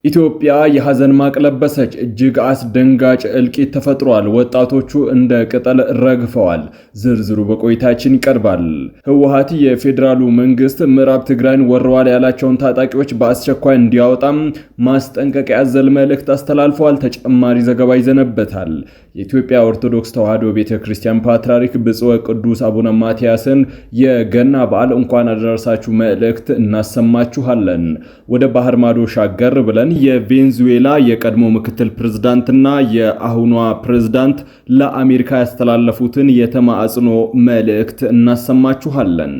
ኢትዮጵያ የሐዘን ማቅ ለበሰች። እጅግ አስደንጋጭ እልቂት ተፈጥሯል። ወጣቶቹ እንደ ቅጠል ረግፈዋል። ዝርዝሩ በቆይታችን ይቀርባል። ህወሓት የፌዴራሉ መንግስት ምዕራብ ትግራይን ወረዋል ያላቸውን ታጣቂዎች በአስቸኳይ እንዲያወጣም ማስጠንቀቂያ ያዘለ መልእክት አስተላልፈዋል። ተጨማሪ ዘገባ ይዘነበታል። የኢትዮጵያ ኦርቶዶክስ ተዋሕዶ ቤተክርስቲያን ፓትርያርክ ብፁዕ ቅዱስ አቡነ ማትያስን የገና በዓል እንኳን አደረሳችሁ መልእክት እናሰማችኋለን። ወደ ባህር ማዶ ሻገር ብለን የቬንዙዌላ የቀድሞ ምክትል ፕሬዝዳንትና የአሁኗ ፕሬዝዳንት ለአሜሪካ ያስተላለፉትን የተማጽኖ መልእክት እናሰማችኋለን።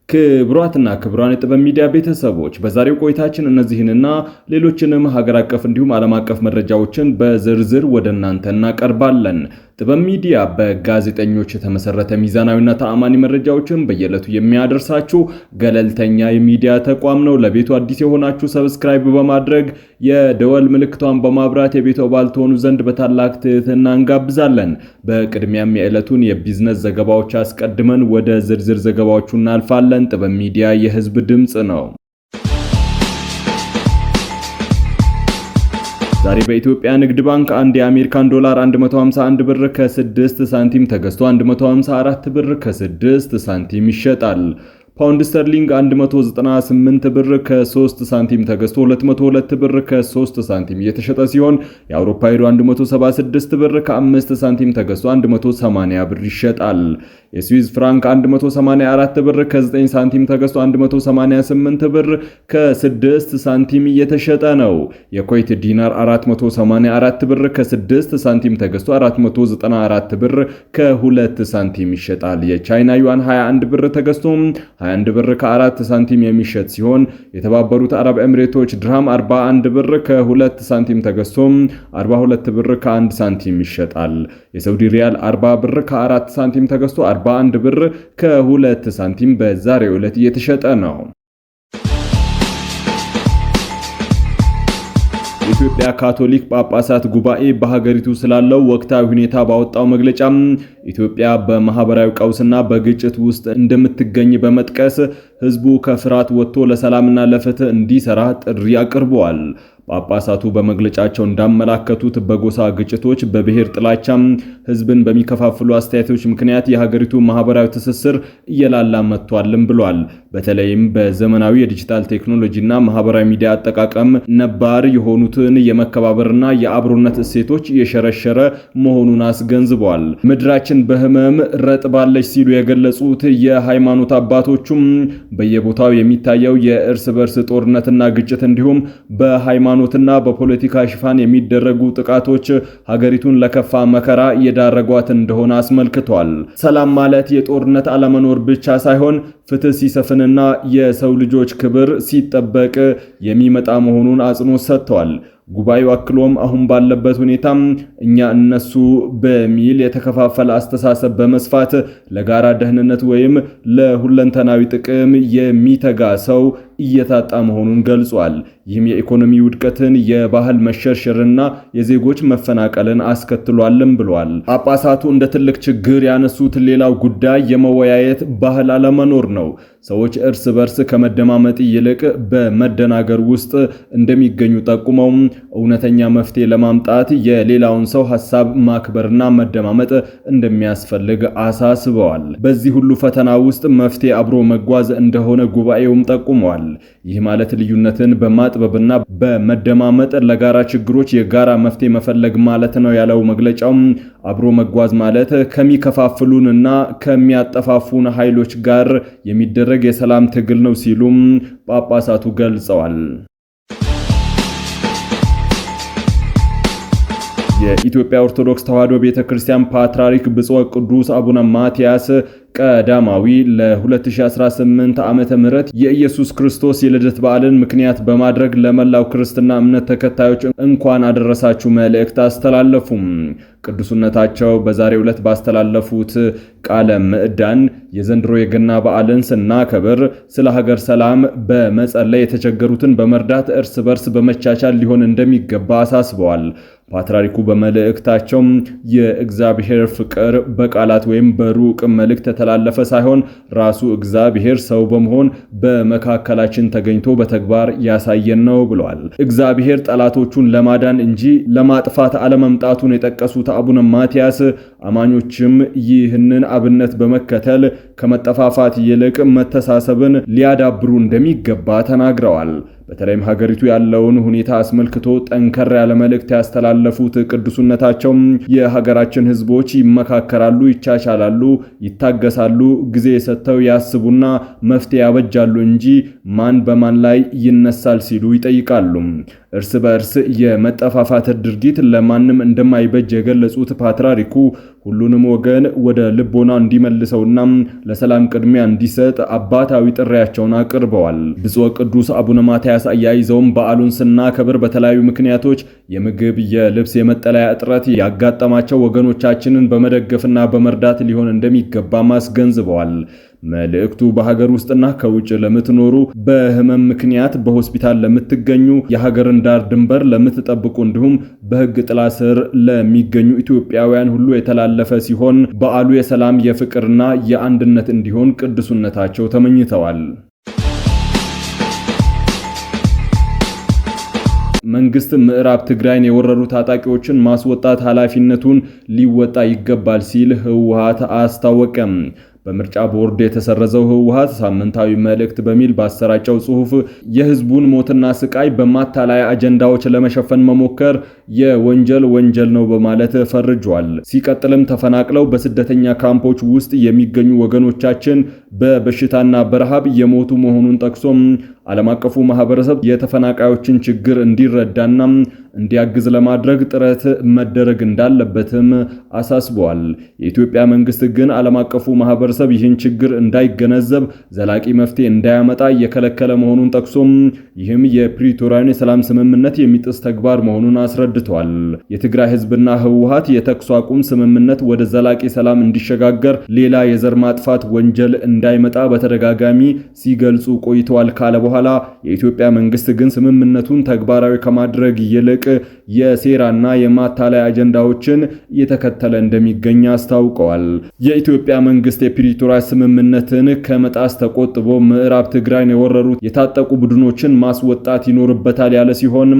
ክቡራትና ክቡራን የጥበብ ሚዲያ ቤተሰቦች በዛሬው ቆይታችን እነዚህንና ሌሎችንም ሀገር አቀፍ እንዲሁም ዓለም አቀፍ መረጃዎችን በዝርዝር ወደ እናንተ እናቀርባለን። ጥበብ ሚዲያ በጋዜጠኞች የተመሰረተ ሚዛናዊና ተአማኒ መረጃዎችን በየዕለቱ የሚያደርሳችሁ ገለልተኛ የሚዲያ ተቋም ነው። ለቤቱ አዲስ የሆናችሁ ሰብስክራይብ በማድረግ የደወል ምልክቷን በማብራት የቤቱ አባል ትሆኑ ዘንድ በታላቅ ትህትና እንጋብዛለን። በቅድሚያም የዕለቱን የቢዝነስ ዘገባዎች አስቀድመን ወደ ዝርዝር ዘገባዎቹ እናልፋለን። ጥበብ ሚዲያ የህዝብ ድምጽ ነው። ዛሬ በኢትዮጵያ ንግድ ባንክ አንድ የአሜሪካን ዶላር 151 ብር ከ6 ሳንቲም ተገዝቶ 154 ብር ከ6 ሳንቲም ይሸጣል። ፓውንድ ስተርሊንግ 198 ብር ከ3 ሳንቲም ተገዝቶ 202 ብር ከ3 ሳንቲም እየተሸጠ ሲሆን የአውሮፓ ዩሮ 176 ብር ከ5 ሳንቲም ተገዝቶ 180 ብር ይሸጣል። የስዊዝ ፍራንክ 184 ብር ከ9 ሳንቲም ተገዝቶ 188 ብር ከ6 ሳንቲም እየተሸጠ ነው። የኩዌት ዲናር 484 ብር ከ6 ሳንቲም ተገዝቶ 494 ብር ከ2 ሳንቲም ይሸጣል። የቻይና ዩዋን 21 ብር ተገዝቶ 21 ብር ከ4 ሳንቲም የሚሸጥ ሲሆን የተባበሩት አረብ ኤሚሬቶች ድርሃም 41 ብር ከ2 ሳንቲም ተገዝቶ 42 ብር ከ1 ሳንቲም ይሸጣል። የሳውዲ ሪያል 40 ብር ከ4 ሳንቲም ተገዝቶ 41 ብር ከ2 ሳንቲም በዛሬው ዕለት እየተሸጠ ነው። የኢትዮጵያ ካቶሊክ ጳጳሳት ጉባኤ በሀገሪቱ ስላለው ወቅታዊ ሁኔታ ባወጣው መግለጫ ኢትዮጵያ በማህበራዊ ቀውስና በግጭት ውስጥ እንደምትገኝ በመጥቀስ ህዝቡ ከፍርሃት ወጥቶ ለሰላምና ለፍትህ እንዲሰራ ጥሪ አቅርበዋል። ጳጳሳቱ በመግለጫቸው እንዳመላከቱት በጎሳ ግጭቶች፣ በብሔር ጥላቻም ህዝብን በሚከፋፍሉ አስተያየቶች ምክንያት የሀገሪቱ ማህበራዊ ትስስር እየላላ መጥቷልም ብሏል። በተለይም በዘመናዊ የዲጂታል ቴክኖሎጂና ማህበራዊ ሚዲያ አጠቃቀም ነባር የሆኑትን የመከባበርና የአብሮነት እሴቶች የሸረሸረ መሆኑን አስገንዝበዋል። ምድራችን በህመም ረጥባለች ሲሉ የገለጹት የሃይማኖት አባቶቹም በየቦታው የሚታየው የእርስ በርስ ጦርነትና ግጭት እንዲሁም በሃይማኖትና በፖለቲካ ሽፋን የሚደረጉ ጥቃቶች ሀገሪቱን ለከፋ መከራ እየዳረጓት እንደሆነ አስመልክቷል። ሰላም ማለት የጦርነት አለመኖር ብቻ ሳይሆን ፍትህ ሲሰፍንና የሰው ልጆች ክብር ሲጠበቅ የሚመጣ መሆኑን አጽንኦት ሰጥተዋል። ጉባኤው አክሎም አሁን ባለበት ሁኔታም እኛ እነሱ በሚል የተከፋፈለ አስተሳሰብ በመስፋት ለጋራ ደህንነት ወይም ለሁለንተናዊ ጥቅም የሚተጋ ሰው እየታጣ መሆኑን ገልጿል። ይህም የኢኮኖሚ ውድቀትን፣ የባህል መሸርሸርና የዜጎች መፈናቀልን አስከትሏልም ብሏል። ጳጳሳቱ እንደ ትልቅ ችግር ያነሱት ሌላው ጉዳይ የመወያየት ባህል አለመኖር ነው። ሰዎች እርስ በርስ ከመደማመጥ ይልቅ በመደናገር ውስጥ እንደሚገኙ ጠቁመው እውነተኛ መፍትሄ ለማምጣት የሌላውን ሰው ሐሳብ ማክበርና መደማመጥ እንደሚያስፈልግ አሳስበዋል። በዚህ ሁሉ ፈተና ውስጥ መፍትሄ አብሮ መጓዝ እንደሆነ ጉባኤውም ጠቁመዋል። ይህ ማለት ልዩነትን በማጥበብና በመደማመጥ ለጋራ ችግሮች የጋራ መፍትሄ መፈለግ ማለት ነው ያለው መግለጫው አብሮ መጓዝ ማለት ከሚከፋፍሉንና ከሚያጠፋፉን ኃይሎች ጋር የሚደረግ የሰላም ትግል ነው ሲሉም ጳጳሳቱ ገልጸዋል። የኢትዮጵያ ኦርቶዶክስ ተዋሕዶ ቤተክርስቲያን ፓትርያርክ ብፁዕ ቅዱስ አቡነ ማትያስ ቀዳማዊ ለ2018 ዓመተ ምህረት የኢየሱስ ክርስቶስ የልደት በዓልን ምክንያት በማድረግ ለመላው ክርስትና እምነት ተከታዮች እንኳን አደረሳችሁ መልእክት አስተላለፉም። ቅዱስነታቸው በዛሬው ዕለት ባስተላለፉት ቃለ ምዕዳን የዘንድሮ የገና በዓልን ስናከብር ስለ ሀገር ሰላም በመጸለይ የተቸገሩትን በመርዳት እርስ በርስ በመቻቻል ሊሆን እንደሚገባ አሳስበዋል። ፓትርያርኩ በመልእክታቸው የእግዚአብሔር ፍቅር በቃላት ወይም በሩቅ መልእክት የተላለፈ ሳይሆን ራሱ እግዚአብሔር ሰው በመሆን በመካከላችን ተገኝቶ በተግባር ያሳየን ነው ብለዋል። እግዚአብሔር ጠላቶቹን ለማዳን እንጂ ለማጥፋት አለመምጣቱን የጠቀሱት አቡነ ማትያስ አማኞችም ይህንን አብነት በመከተል ከመጠፋፋት ይልቅ መተሳሰብን ሊያዳብሩ እንደሚገባ ተናግረዋል። በተለይም ሀገሪቱ ያለውን ሁኔታ አስመልክቶ ጠንከር ያለ መልእክት ያስተላለፉት ቅዱስነታቸው የሀገራችን ሕዝቦች ይመካከራሉ፣ ይቻቻላሉ፣ ይታገሳሉ፣ ጊዜ ሰጥተው ያስቡና መፍትሄ ያበጃሉ እንጂ ማን በማን ላይ ይነሳል ሲሉ ይጠይቃሉ። እርስ በእርስ የመጠፋፋት ድርጊት ለማንም እንደማይበጅ የገለጹት ፓትርያርኩ ሁሉንም ወገን ወደ ልቦና እንዲመልሰውና ለሰላም ቅድሚያ እንዲሰጥ አባታዊ ጥሪያቸውን አቅርበዋል። ብፁዕ ቅዱስ አቡነ ማትያስ አያይዘውም በዓሉን ስናከብር በተለያዩ ምክንያቶች የምግብ፣ የልብስ፣ የመጠለያ እጥረት ያጋጠማቸው ወገኖቻችንን በመደገፍና በመርዳት ሊሆን እንደሚገባ አስገንዝበዋል። መልእክቱ በሀገር ውስጥና ከውጭ ለምትኖሩ፣ በህመም ምክንያት በሆስፒታል ለምትገኙ፣ የሀገርን ዳር ድንበር ለምትጠብቁ እንዲሁም በሕግ ጥላ ስር ለሚገኙ ኢትዮጵያውያን ሁሉ የተላለፈ ሲሆን በዓሉ የሰላም የፍቅርና የአንድነት እንዲሆን ቅዱስነታቸው ተመኝተዋል። መንግስት ምዕራብ ትግራይን የወረሩ ታጣቂዎችን ማስወጣት ኃላፊነቱን ሊወጣ ይገባል ሲል ህወሓት አስታወቀም። በምርጫ ቦርድ የተሰረዘው ህወሓት ሳምንታዊ መልእክት በሚል ባሰራጨው ጽሑፍ የህዝቡን ሞትና ስቃይ በማታለያ አጀንዳዎች ለመሸፈን መሞከር ወንጀል ነው በማለት ፈርጇል። ሲቀጥልም ተፈናቅለው በስደተኛ ካምፖች ውስጥ የሚገኙ ወገኖቻችን በበሽታና በረሃብ የሞቱ መሆኑን ጠቅሶም ዓለም አቀፉ ማህበረሰብ የተፈናቃዮችን ችግር እንዲረዳና እንዲያግዝ ለማድረግ ጥረት መደረግ እንዳለበትም አሳስበዋል። የኢትዮጵያ መንግስት ግን ዓለም አቀፉ ማህበረሰብ ይህን ችግር እንዳይገነዘብ ዘላቂ መፍትሄ እንዳያመጣ የከለከለ መሆኑን ጠቅሶም ይህም የፕሪቶሪያን የሰላም ስምምነት የሚጥስ ተግባር መሆኑን አስረድቷል። የትግራይ ህዝብና ህወሓት የተኩስ አቁም ስምምነት ወደ ዘላቂ ሰላም እንዲሸጋገር ሌላ የዘር ማጥፋት ወንጀል እንዳይመጣ በተደጋጋሚ ሲገልጹ ቆይተዋል ካለ በኋላ የኢትዮጵያ መንግስት ግን ስምምነቱን ተግባራዊ ከማድረግ ይልቅ የሴራና የማታለያ አጀንዳዎችን እየተከተለ እንደሚገኝ አስታውቀዋል። የኢትዮጵያ መንግስት የፕሪቶሪያ ስምምነትን ከመጣስ ተቆጥቦ ምዕራብ ትግራይን የወረሩት የታጠቁ ቡድኖችን ማስወጣት ይኖርበታል ያለ ሲሆን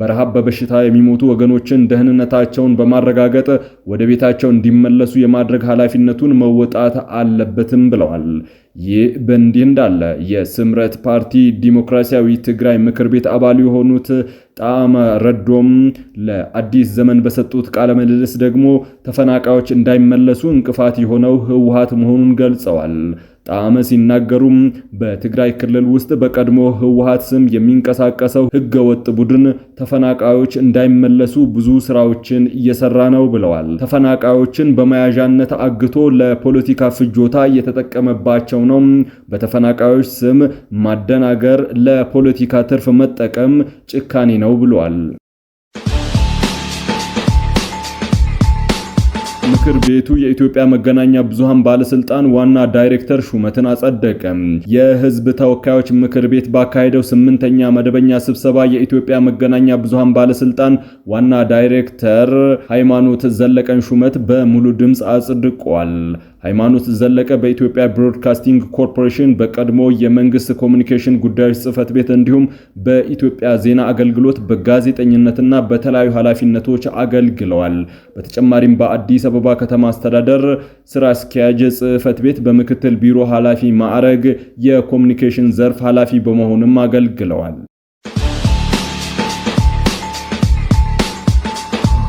በረሃብ በበሽታ የሚሞቱ ወገኖችን ደህንነታቸውን በማረጋገጥ ወደ ቤታቸው እንዲመለሱ የማድረግ ኃላፊነቱን መወጣት አለበትም ብለዋል። ይህ በእንዲህ እንዳለ የስምረት ፓርቲ ዲሞክራሲያዊ ትግራይ ምክር ቤት አባል የሆኑት ጣዕመ ረዶም ለአዲስ ዘመን በሰጡት ቃለ ምልልስ ደግሞ ተፈናቃዮች እንዳይመለሱ እንቅፋት የሆነው ህወሓት መሆኑን ገልጸዋል። ጣዕመ ሲናገሩም በትግራይ ክልል ውስጥ በቀድሞ ህወሓት ስም የሚንቀሳቀሰው ህገወጥ ቡድን ተፈናቃዮች እንዳይመለሱ ብዙ ስራዎችን እየሰራ ነው ብለዋል። ተፈናቃዮችን በመያዣነት አግቶ ለፖለቲካ ፍጆታ እየተጠቀመባቸው ነው። በተፈናቃዮች ስም ማደናገር፣ ለፖለቲካ ትርፍ መጠቀም ጭካኔ ነው ብለዋል። ምክር ቤቱ የኢትዮጵያ መገናኛ ብዙሃን ባለስልጣን ዋና ዳይሬክተር ሹመትን አጸደቀ። የህዝብ ተወካዮች ምክር ቤት ባካሄደው 8ኛ መደበኛ ስብሰባ የኢትዮጵያ መገናኛ ብዙሃን ባለስልጣን ዋና ዳይሬክተር ሃይማኖት ዘለቀን ሹመት በሙሉ ድምጽ አጽድቋል። ሃይማኖት ዘለቀ በኢትዮጵያ ብሮድካስቲንግ ኮርፖሬሽን በቀድሞ የመንግስት ኮሚኒኬሽን ጉዳዮች ጽህፈት ቤት እንዲሁም በኢትዮጵያ ዜና አገልግሎት በጋዜጠኝነትና በተለያዩ ኃላፊነቶች አገልግለዋል። በተጨማሪም በአዲስ አበባ ከተማ አስተዳደር ስራ አስኪያጅ ጽህፈት ቤት በምክትል ቢሮ ኃላፊ ማዕረግ የኮሚኒኬሽን ዘርፍ ኃላፊ በመሆንም አገልግለዋል።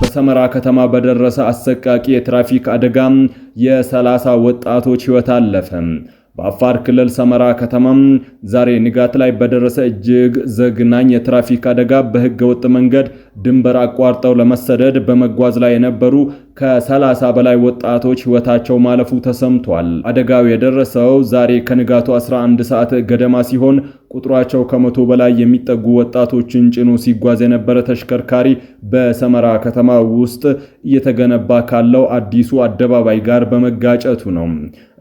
በሰመራ ከተማ በደረሰ አሰቃቂ የትራፊክ አደጋ የ30 ወጣቶች ህይወት አለፈ። በአፋር ክልል ሰመራ ከተማም ዛሬ ንጋት ላይ በደረሰ እጅግ ዘግናኝ የትራፊክ አደጋ በህገ ወጥ መንገድ ድንበር አቋርጠው ለመሰደድ በመጓዝ ላይ የነበሩ ከ30 በላይ ወጣቶች ህይወታቸው ማለፉ ተሰምቷል። አደጋው የደረሰው ዛሬ ከንጋቱ 11 ሰዓት ገደማ ሲሆን ቁጥራቸው ከ100 በላይ የሚጠጉ ወጣቶችን ጭኖ ሲጓዝ የነበረ ተሽከርካሪ በሰመራ ከተማ ውስጥ እየተገነባ ካለው አዲሱ አደባባይ ጋር በመጋጨቱ ነው።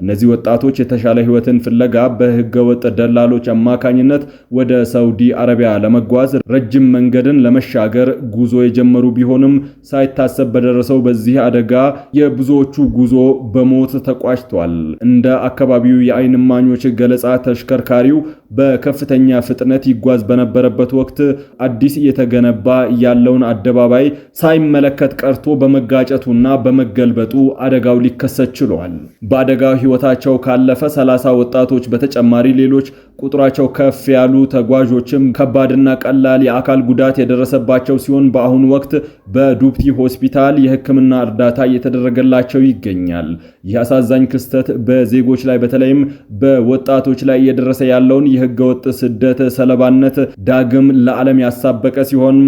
እነዚህ ወጣቶች የተሻለ ህይወትን ፍለጋ በህገወጥ ደላሎች አማካኝነት ወደ ሳውዲ አረቢያ ለመጓዝ ረጅም መንገድን ለመሻገር ጉዞ የጀመሩ ቢሆንም ሳይታሰብ በደረሰው በዚህ አደጋ የብዙዎቹ ጉዞ በሞት ተቋጭቷል። እንደ አካባቢው የዓይን እማኞች ገለጻ ተሽከርካሪው በከፍተኛ ፍጥነት ይጓዝ በነበረበት ወቅት አዲስ እየተገነባ ያለውን አደባባይ ሳይመለከት ቀርቶ በመጋጨቱና በመገልበጡ አደጋው ሊከሰት ችሏል። በአደጋው ሕይወታቸው ካለፈ 30 ወጣቶች በተጨማሪ ሌሎች ቁጥራቸው ከፍ ያሉ ተጓዦችም ከባድና ቀላል የአካል ጉዳት የደረሰባቸው ሲሆን በአሁኑ ወቅት በዱብቲ ሆስፒታል የሕክምና እርዳታ እየተደረገላቸው ይገኛል። ይህ አሳዛኝ ክስተት በዜጎች ላይ በተለይም በወጣቶች ላይ እየደረሰ ያለውን የህገወጥ ስደት ሰለባነት ዳግም ለዓለም ያሳበቀ ሲሆን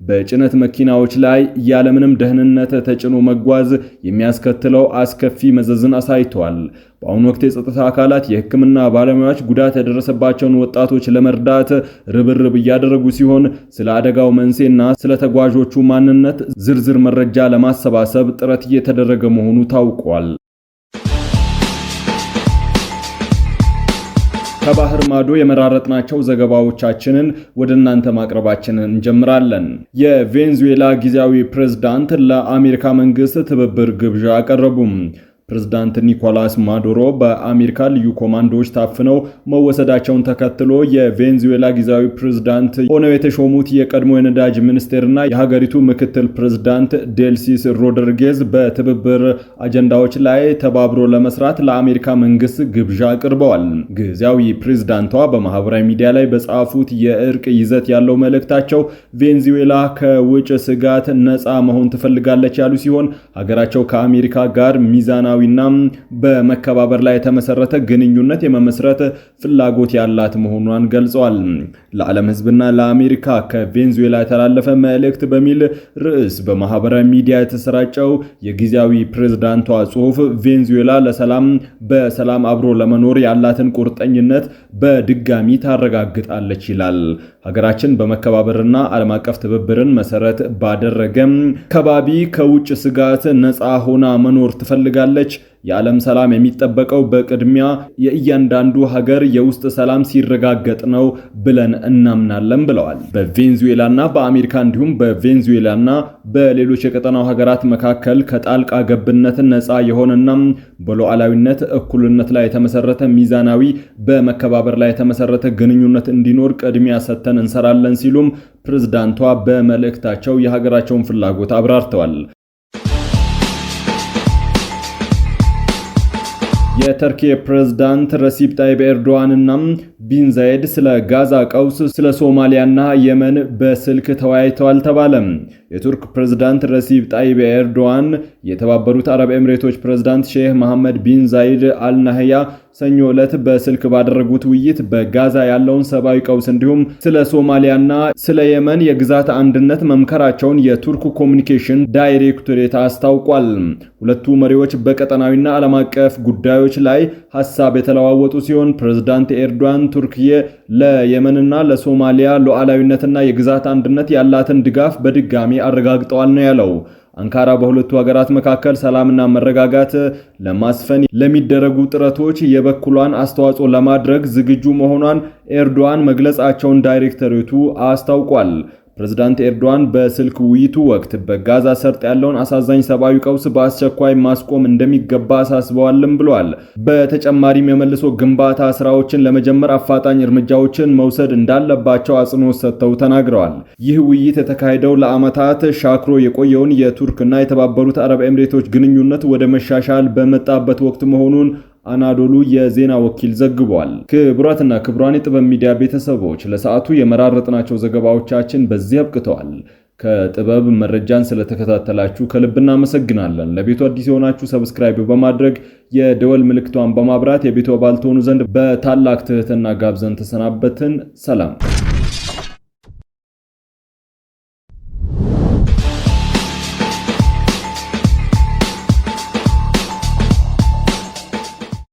በጭነት መኪናዎች ላይ ያለምንም ደህንነት ተጭኖ መጓዝ የሚያስከትለው አስከፊ መዘዝን አሳይቷል። በአሁኑ ወቅት የጸጥታ አካላት የሕክምና ባለሙያዎች ጉዳት የደረሰባቸውን ወጣቶች ለመርዳት ርብርብ እያደረጉ ሲሆን ስለ አደጋው መንስኤና ስለ ተጓዦቹ ማንነት ዝርዝር መረጃ ለማሰባሰብ ጥረት እየተደረገ መሆኑ ታውቋል። ከባህር ማዶ የመራረጥናቸው ዘገባዎቻችንን ወደ እናንተ ማቅረባችንን እንጀምራለን። የቬንዙዌላ ጊዜያዊ ፕሬዝዳንት ለአሜሪካ መንግስት ትብብር ግብዣ አቀረቡም። ፕሬዝዳንት ኒኮላስ ማዱሮ በአሜሪካ ልዩ ኮማንዶዎች ታፍነው መወሰዳቸውን ተከትሎ የቬንዙዌላ ጊዜያዊ ፕሬዝዳንት ሆነው የተሾሙት የቀድሞ የነዳጅ ሚኒስቴርና የሀገሪቱ ምክትል ፕሬዝዳንት ዴልሲስ ሮድሪጌዝ በትብብር አጀንዳዎች ላይ ተባብሮ ለመስራት ለአሜሪካ መንግስት ግብዣ አቅርበዋል። ጊዜያዊ ፕሬዝዳንቷ በማህበራዊ ሚዲያ ላይ በጻፉት የእርቅ ይዘት ያለው መልእክታቸው ቬንዙዌላ ከውጭ ስጋት ነፃ መሆን ትፈልጋለች ያሉ ሲሆን ሀገራቸው ከአሜሪካ ጋር ሚዛና ና በመከባበር ላይ የተመሰረተ ግንኙነት የመመስረት ፍላጎት ያላት መሆኗን ገልጸዋል። ለዓለም ህዝብና ለአሜሪካ ከቬንዙዌላ የተላለፈ መልእክት በሚል ርዕስ በማህበራዊ ሚዲያ የተሰራጨው የጊዜያዊ ፕሬዝዳንቷ ጽሑፍ ቬንዙዌላ ለሰላም በሰላም አብሮ ለመኖር ያላትን ቁርጠኝነት በድጋሚ ታረጋግጣለች ይላል። ሀገራችን በመከባበርና ዓለም አቀፍ ትብብርን መሰረት ባደረገም ከባቢ ከውጭ ስጋት ነፃ ሆና መኖር ትፈልጋለች። የዓለም ሰላም የሚጠበቀው በቅድሚያ የእያንዳንዱ ሀገር የውስጥ ሰላም ሲረጋገጥ ነው ብለን እናምናለን ብለዋል። በቬንዙዌላና በአሜሪካ እንዲሁም በቬንዙዌላና በሌሎች የቀጠናው ሀገራት መካከል ከጣልቃ ገብነት ነፃ የሆነና በሉዓላዊነት እኩልነት ላይ የተመሰረተ ሚዛናዊ በመከባበር ላይ የተመሰረተ ግንኙነት እንዲኖር ቅድሚያ ሰጥተን እንሰራለን ሲሉም ፕሬዝዳንቷ በመልእክታቸው የሀገራቸውን ፍላጎት አብራርተዋል። የተርኪ ፕሬዝዳንት ረሲፕ ታይብ ኤርዶዋን እና ቢን ዛይድ ስለ ጋዛ ቀውስ፣ ስለ ሶማሊያና የመን በስልክ ተወያይተዋል ተባለ። የቱርክ ፕሬዝዳንት ረሲፕ ታይብ ኤርዶዋን የተባበሩት አረብ ኤምሬቶች ፕሬዝዳንት ሼህ መሐመድ ቢን ዛይድ አልናህያ ሰኞ ዕለት በስልክ ባደረጉት ውይይት በጋዛ ያለውን ሰብአዊ ቀውስ እንዲሁም ስለ ሶማሊያና ስለ የመን የግዛት አንድነት መምከራቸውን የቱርክ ኮሚኒኬሽን ዳይሬክቶሬት አስታውቋል። ሁለቱ መሪዎች በቀጠናዊና ዓለም አቀፍ ጉዳዮች ላይ ሐሳብ የተለዋወጡ ሲሆን ፕሬዝዳንት ኤርዶዋን ቱርክዬ ለየመንና ለሶማሊያ ሉዓላዊነትና የግዛት አንድነት ያላትን ድጋፍ በድጋሚ አረጋግጠዋል ነው ያለው። አንካራ በሁለቱ ሀገራት መካከል ሰላምና መረጋጋት ለማስፈን ለሚደረጉ ጥረቶች የበኩሏን አስተዋጽኦ ለማድረግ ዝግጁ መሆኗን ኤርዶዋን መግለጻቸውን ዳይሬክተሬቱ አስታውቋል። ፕሬዝዳንት ኤርዶዋን በስልክ ውይይቱ ወቅት በጋዛ ሰርጥ ያለውን አሳዛኝ ሰብአዊ ቀውስ በአስቸኳይ ማስቆም እንደሚገባ አሳስበዋልም ብለዋል። በተጨማሪም የመልሶ ግንባታ ስራዎችን ለመጀመር አፋጣኝ እርምጃዎችን መውሰድ እንዳለባቸው አጽንኦት ሰጥተው ተናግረዋል። ይህ ውይይት የተካሄደው ለዓመታት ሻክሮ የቆየውን የቱርክና የተባበሩት አረብ ኤምሬቶች ግንኙነት ወደ መሻሻል በመጣበት ወቅት መሆኑን አናዶሉ የዜና ወኪል ዘግቧል። ክቡራትና ክቡራን የጥበብ ሚዲያ ቤተሰቦች ለሰዓቱ የመራረጥናቸው ዘገባዎቻችን በዚህ አብቅተዋል። ከጥበብ መረጃን ስለተከታተላችሁ ከልብ እናመሰግናለን። ለቤቱ አዲስ የሆናችሁ ሰብስክራይብ በማድረግ የደወል ምልክቷን በማብራት የቤቱ አባል ትሆኑ ዘንድ በታላቅ ትህትና ጋብዘን ተሰናበትን። ሰላም።